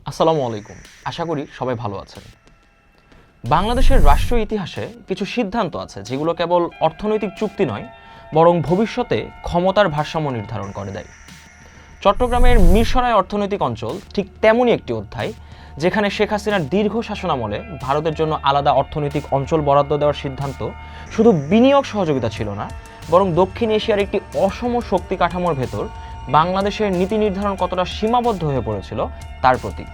আসসালামু আলাইকুম। আশা করি সবাই ভালো আছেন। বাংলাদেশের রাষ্ট্রীয় ইতিহাসে কিছু সিদ্ধান্ত আছে যেগুলো কেবল অর্থনৈতিক চুক্তি নয়, বরং ভবিষ্যতে ক্ষমতার ভারসাম্য নির্ধারণ করে দেয়। চট্টগ্রামের মিরসরাই অর্থনৈতিক অঞ্চল ঠিক তেমনই একটি অধ্যায়, যেখানে শেখ হাসিনার দীর্ঘ শাসনামলে ভারতের জন্য আলাদা অর্থনৈতিক অঞ্চল বরাদ্দ দেওয়ার সিদ্ধান্ত শুধু বিনিয়োগ সহযোগিতা ছিল না, বরং দক্ষিণ এশিয়ার একটি অসম শক্তি কাঠামোর ভেতর বাংলাদেশের নীতি নির্ধারণ কতটা সীমাবদ্ধ হয়ে পড়েছিল তার প্রতীক।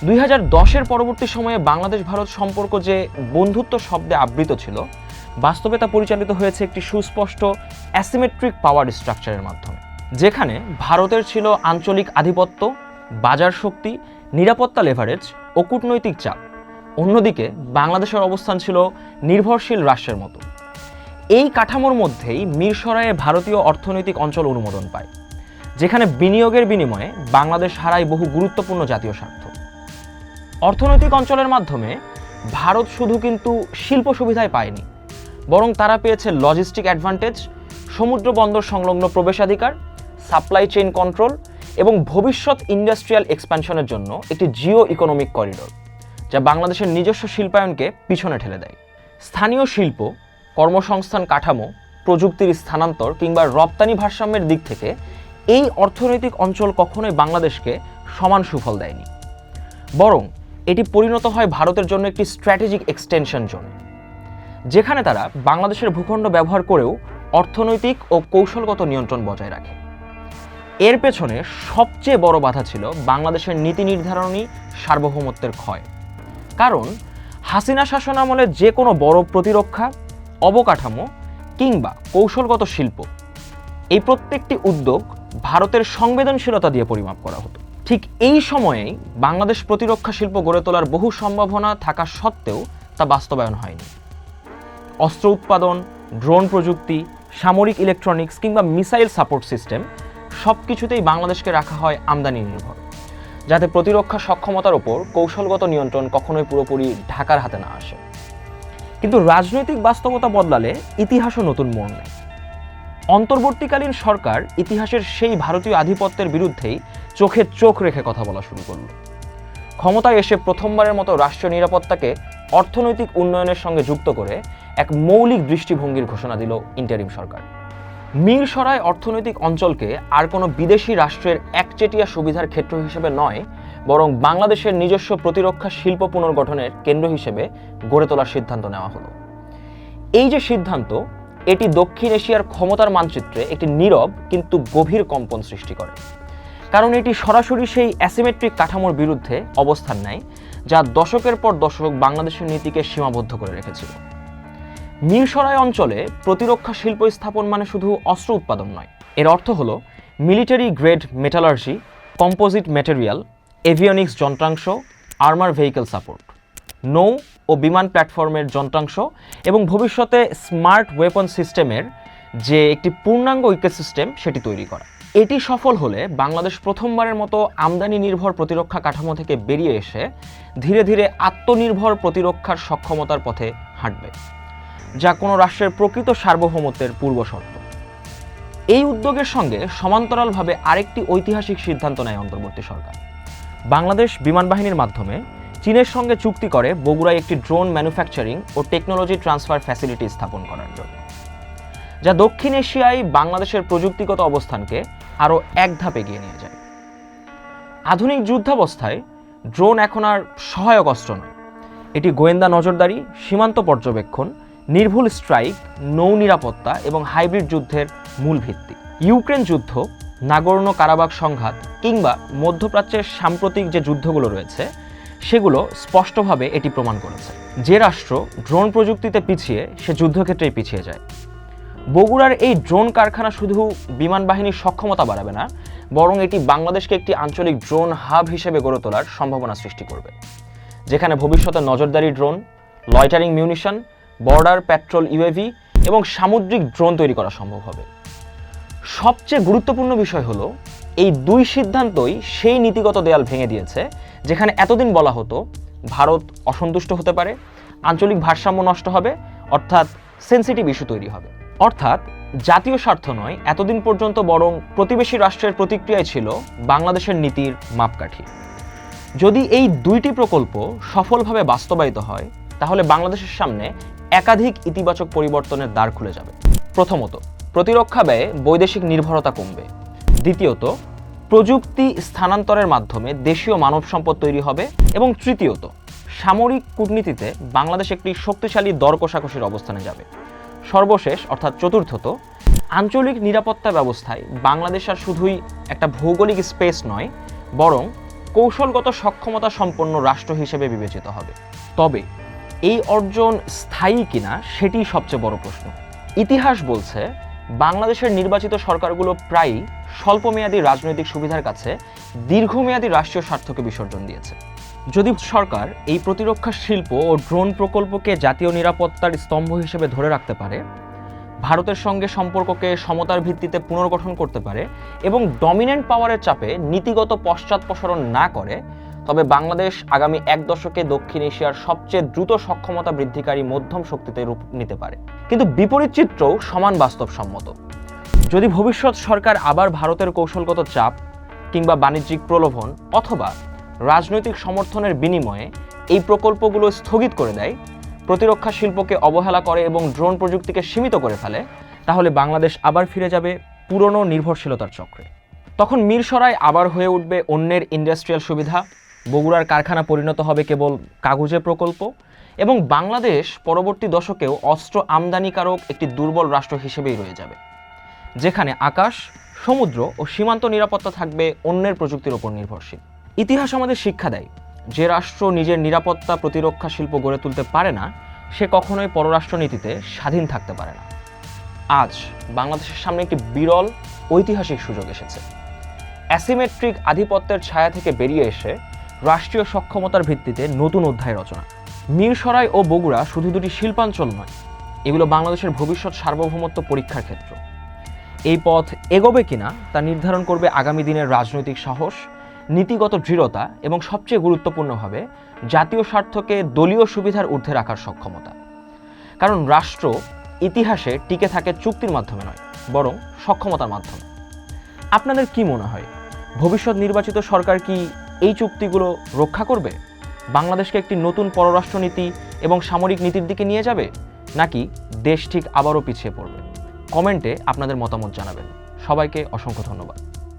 2010-এর পরবর্তী সময়ে বাংলাদেশ ভারত সম্পর্ক যে বন্ধুত্ব শব্দে আবৃত ছিল, বাস্তবে তা পরিচালিত হয়েছে একটি সুস্পষ্ট অ্যাসিমেট্রিক পাওয়ার স্ট্রাকচারের মাধ্যমে, যেখানে ভারতের ছিল আঞ্চলিক আধিপত্য, বাজার শক্তি, নিরাপত্তা লেভারেজ ও কূটনৈতিক চাপ। অন্যদিকে বাংলাদেশের অবস্থান ছিল নির্ভরশীল রাষ্ট্রের মতো। এই কাঠামোর মধ্যেই মিরসরাইয়ে ভারতীয় অর্থনৈতিক অঞ্চল অনুমোদন পায়, যেখানে বিনিয়োগের বিনিময়ে বাংলাদেশ হারায় বহু গুরুত্বপূর্ণ জাতীয় স্বার্থ। অর্থনৈতিক অঞ্চলের মাধ্যমে ভারত শুধু কিন্তু শিল্প সুবিধায় পায়নি, বরং তারা পেয়েছে লজিস্টিক অ্যাডভান্টেজ, সমুদ্র বন্দর সংলগ্ন প্রবেশাধিকার, সাপ্লাই চেইন কন্ট্রোল এবং ভবিষ্যৎ ইন্ডাস্ট্রিয়াল এক্সপ্যানশনের জন্য একটি জিও ইকোনমিক করিডোর, যা বাংলাদেশের নিজস্ব শিল্পায়নকে পিছনে ঠেলে দেয়। স্থানীয় শিল্প, কর্মসংস্থান কাঠামো, প্রযুক্তির স্থানান্তর কিংবা রপ্তানি ভারসাম্যের দিক থেকে এই অর্থনৈতিক অঞ্চল কখনোই বাংলাদেশকে সমান সুফল দেয়নি, বরং এটি পরিণত হয় ভারতের জন্য একটি স্ট্র্যাটেজিক এক্সটেনশন জোনে, যেখানে তারা বাংলাদেশের ভূখণ্ড ব্যবহার করেও অর্থনৈতিক ও কৌশলগত নিয়ন্ত্রণ বজায় রাখে। এর পেছনে সবচেয়ে বড় বাধা ছিল বাংলাদেশের নীতি নির্ধারণী সার্বভৌমত্বের ক্ষয়। কারণ হাসিনা শাসনামলে যে কোনো বড় প্রতিরক্ষা, অবকাঠামো কিংবা কৌশলগত শিল্প, এই প্রত্যেকটি উদ্যোগ ভারতের সংবেদনশীলতা দিয়ে পরিমাপ করা হতো। ঠিক এই সময়েই বাংলাদেশ প্রতিরক্ষা শিল্প গড়ে তোলার বহু সম্ভাবনা থাকা সত্ত্বেও তা বাস্তবায়ন হয়নি। অস্ত্র উৎপাদন, ড্রোন প্রযুক্তি, সামরিক ইলেকট্রনিক্স কিংবা মিসাইল সাপোর্ট সিস্টেম সব কিছুতেই বাংলাদেশকে রাখা হয় আমদানি নির্ভর, যাতে প্রতিরক্ষা সক্ষমতার ওপর কৌশলগত নিয়ন্ত্রণ কখনোই পুরোপুরি ঢাকার হাতে না আসে। কিন্তু রাজনৈতিক বাস্তবতা বদলালে ইতিহাসও নতুন মোড় নেয়। অন্তর্বর্তীকালীন সরকার ইতিহাসের সেই ভারতীয় আধিপত্যের বিরুদ্ধেই চোখে চোখ রেখে কথা বলা শুরু করল। ক্ষমতায় এসে প্রথমবারের মতো রাষ্ট্রীয় নিরাপত্তাকে অর্থনৈতিক উন্নয়নের সঙ্গে যুক্ত করে এক মৌলিক দৃষ্টিভঙ্গির ঘোষণা দিল ইন্টারিম সরকার। মিরসরাই অর্থনৈতিক অঞ্চলকে আর কোনো বিদেশি রাষ্ট্রের একচেটিয়া সুবিধার ক্ষেত্র হিসেবে নয়, বরং বাংলাদেশের নিজস্ব প্রতিরক্ষা শিল্প পুনর্গঠনের কেন্দ্র হিসেবে গড়ে তোলার সিদ্ধান্ত নেওয়া হলো। এই যে সিদ্ধান্ত, এটি দক্ষিণ এশিয়ার ক্ষমতার মানচিত্রে একটি নীরব কিন্তু গভীর কম্পন সৃষ্টি করে, কারণ এটি সরাসরি সেই অ্যাসিমেট্রিক কাঠামোর বিরুদ্ধে অবস্থান নেয় যা দশকের পর দশক বাংলাদেশের নীতিকে সীমাবদ্ধ করে রেখেছিল। মিরসরাই অঞ্চলে প্রতিরক্ষা শিল্প স্থাপন মানে শুধু অস্ত্র উৎপাদন নয়, এর অর্থ হলো military grade metallurgy, composite material, avionics যন্ত্রাংশ, আর্মার ভেহিকেল সাপোর্ট, নৌ ও বিমান প্ল্যাটফর্মের যন্ত্রাংশ এবং ভবিষ্যতে স্মার্ট ওয়েপন সিস্টেমের যে একটি পূর্ণাঙ্গ ইকোসিস্টেম সেটি তৈরি করা। এটি সফল হলে বাংলাদেশ প্রথমবারের মতো আমদানি নির্ভর প্রতিরক্ষা কাঠামো থেকে বেরিয়ে এসে ধীরে ধীরে আত্মনির্ভর প্রতিরক্ষার সক্ষমতার পথে হাঁটবে, যা কোনো রাষ্ট্রের প্রকৃত সার্বভৌমত্বের পূর্বশর্ত। এই উদ্যোগের সঙ্গে সমান্তরালভাবে আরেকটি ঐতিহাসিক সিদ্ধান্ত নেয় অন্তর্বর্তী সরকার। বাংলাদেশ বিমান বাহিনীর মাধ্যমে চীনের সঙ্গে চুক্তি করে বগুড়ায় একটি ড্রোন ম্যানুফ্যাকচারিং ও টেকনোলজি ট্রান্সফার ফ্যাসিলিটি স্থাপন করার জন্য, যা দক্ষিণ এশিয়ায় বাংলাদেশের প্রযুক্তিগত অবস্থানকে আরও এক ধাপ এগিয়ে নিয়ে যায়। আধুনিক যুদ্ধাবস্থায় ড্রোন এখন আর সহায়ক অস্ত্র নয়, এটি গোয়েন্দা নজরদারি, সীমান্ত পর্যবেক্ষণ, নির্ভুল স্ট্রাইক, নৌ নিরাপত্তা এবং হাইব্রিড যুদ্ধের মূল ভিত্তি। ইউক্রেন যুদ্ধ, নাগোর্নো কারাবাখ সংঘাত কিংবা মধ্যপ্রাচ্যের সাম্প্রতিক যে যুদ্ধগুলো রয়েছে, সেগুলো স্পষ্টভাবে এটি প্রমাণ করেছে। যে রাষ্ট্র ড্রোন প্রযুক্তিতে পিছিয়ে, সে যুদ্ধক্ষেত্রেই পিছিয়ে যায়। বগুড়ার এই ড্রোন কারখানা শুধু বিমান বাহিনীর সক্ষমতা বাড়াবে না, বরং এটি বাংলাদেশকে একটি আঞ্চলিক ড্রোন হাব হিসেবে গড়ে তোলার সম্ভাবনা সৃষ্টি করবে, যেখানে ভবিষ্যতে নজরদারি drone, loitering munition, border patrol UAV এবং সামুদ্রিক ড্রোন তৈরি করা সম্ভব হবে। সবচেয়ে গুরুত্বপূর্ণ বিষয় হলো, এই দুই সিদ্ধান্তই সেই নীতিগত দেয়াল ভেঙে দিয়েছে যেখানে এতদিন বলা হতো ভারত অসন্তুষ্ট হতে পারে, আঞ্চলিক ভারসাম্য নষ্ট হবে, অর্থাৎ সেন্সিটিভ ইস্যু তৈরি হবে। অর্থাৎ জাতীয় স্বার্থ নয় এতদিন পর্যন্ত, বরং প্রতিবেশী রাষ্ট্রের প্রতিক্রিয়াই ছিল বাংলাদেশের নীতির মাপকাঠি। যদি এই দুইটি প্রকল্প সফলভাবে বাস্তবায়িত হয় তাহলে বাংলাদেশের সামনে একাধিক ইতিবাচক পরিবর্তনের দ্বার খুলে যাবে। প্রথমত, প্রতিরক্ষা ব্যয়ে বৈদেশিক নির্ভরতা কমবে। দ্বিতীয়ত, প্রযুক্তি স্থানান্তরের মাধ্যমে দেশীয় মানব সম্পদ তৈরি হবে। এবং তৃতীয়ত, সামরিক কূটনীতিতে বাংলাদেশ একটি শক্তিশালী দর কষাকষির অবস্থানে যাবে। সর্বশেষ অর্থাৎ চতুর্থত, আঞ্চলিক নিরাপত্তা ব্যবস্থায় বাংলাদেশ আর শুধুই একটা ভৌগোলিক স্পেস নয়, বরং কৌশলগত সক্ষমতা সম্পন্ন রাষ্ট্র হিসেবে বিবেচিত হবে। তবে এই অর্জন স্থায়ী কিনা সেটি সবচেয়ে বড় প্রশ্ন। ইতিহাস বলছে বাংলাদেশের নির্বাচিত সরকারগুলো প্রায়ই স্বল্পমেয়াদী রাজনৈতিক সুবিধার কাছে দীর্ঘমেয়াদী রাষ্ট্রীয় স্বার্থকে বিসর্জন দিয়েছে। যদি সরকার এই প্রতিরক্ষা শিল্প ও ড্রোন প্রকল্পকে জাতীয় নিরাপত্তার স্তম্ভ হিসেবে ধরে রাখতে পারে, ভারতের সঙ্গে সম্পর্ককে সমতার ভিত্তিতে পুনর্গঠন করতে পারে এবং ডমিনেন্ট পাওয়ারের চাপে নীতিগত পশ্চাৎপসরণ না করে, তবে বাংলাদেশ আগামী এক দশকে দক্ষিণ এশিয়ার সবচেয়ে দ্রুত সক্ষমতা বৃদ্ধিকারী মধ্যম শক্তিতে রূপ নিতে পারে। কিন্তু বিপরীত চিত্রও সমান বাস্তবসম্মত। যদি ভবিষ্যৎ সরকার আবার ভারতের কৌশলগত চাপ কিংবা বাণিজ্যিক প্রলোভন অথবা রাজনৈতিক সমর্থনের বিনিময়ে এই প্রকল্পগুলো স্থগিত করে দেয়, প্রতিরক্ষা শিল্পকে অবহেলা করে এবং ড্রোন প্রযুক্তিকে সীমিত করে ফেলে, তাহলে বাংলাদেশ আবার ফিরে যাবে পুরনো নির্ভরশীলতার চক্রে। তখন মিরসরাই আবার হয়ে উঠবে অন্যের ইন্ডাস্ট্রিয়াল সুবিধা, বগুড়ার কারখানা পরিণত হবে কেবল কাগজে প্রকল্প, এবং বাংলাদেশ পরবর্তী দশকেও অস্ত্র আমদানিকারক একটি দুর্বল রাষ্ট্র হিসেবেই রয়ে যাবে, যেখানে আকাশ, সমুদ্র ও সীমান্ত নিরাপত্তা থাকবে অন্যের প্রযুক্তির ওপর নির্ভরশীল। ইতিহাস আমাদের শিক্ষা দেয়, যে রাষ্ট্র নিজের নিরাপত্তা প্রতিরক্ষা শিল্প গড়ে তুলতে পারে না, সে কখনোই পররাষ্ট্রনীতিতে স্বাধীন থাকতে পারে না। আজ বাংলাদেশের সামনে একটি বিরল ঐতিহাসিক সুযোগ এসেছে। অ্যাসিমেট্রিক আধিপত্যের ছায়া থেকে বেরিয়ে এসে রাষ্ট্রীয় সক্ষমতার ভিত্তিতে নতুন অধ্যায় রচনা। মিরসরাই ও বগুড়া শুধু দুটি শিল্পাঞ্চল নয়, এগুলো বাংলাদেশের ভবিষ্যৎ সার্বভৌমত্ব পরীক্ষার ক্ষেত্র। এই পথ এগোবে কিনা তা নির্ধারণ করবে আগামী দিনের রাজনৈতিক সাহস, নীতিগত দৃঢ়তা এবং সবচেয়ে গুরুত্বপূর্ণভাবে জাতীয় স্বার্থকে দলীয় সুবিধার ঊর্ধ্বে রাখার সক্ষমতা। কারণ রাষ্ট্র ইতিহাসে টিকে থাকে চুক্তির মাধ্যমে নয়, বরং সক্ষমতার মাধ্যমে। আপনাদের কি মনে হয়, ভবিষ্যৎ নির্বাচিত সরকার কি এই চুক্তিগুলো রক্ষা করবে, বাংলাদেশকে একটি নতুন পররাষ্ট্রনীতি এবং সামরিক নীতির দিকে নিয়ে যাবে, নাকি দেশ ঠিক আবারও পিছিয়ে পড়বে? কমেন্টে আপনাদের মতামত জানাবেন। সবাইকে অসংখ্য ধন্যবাদ।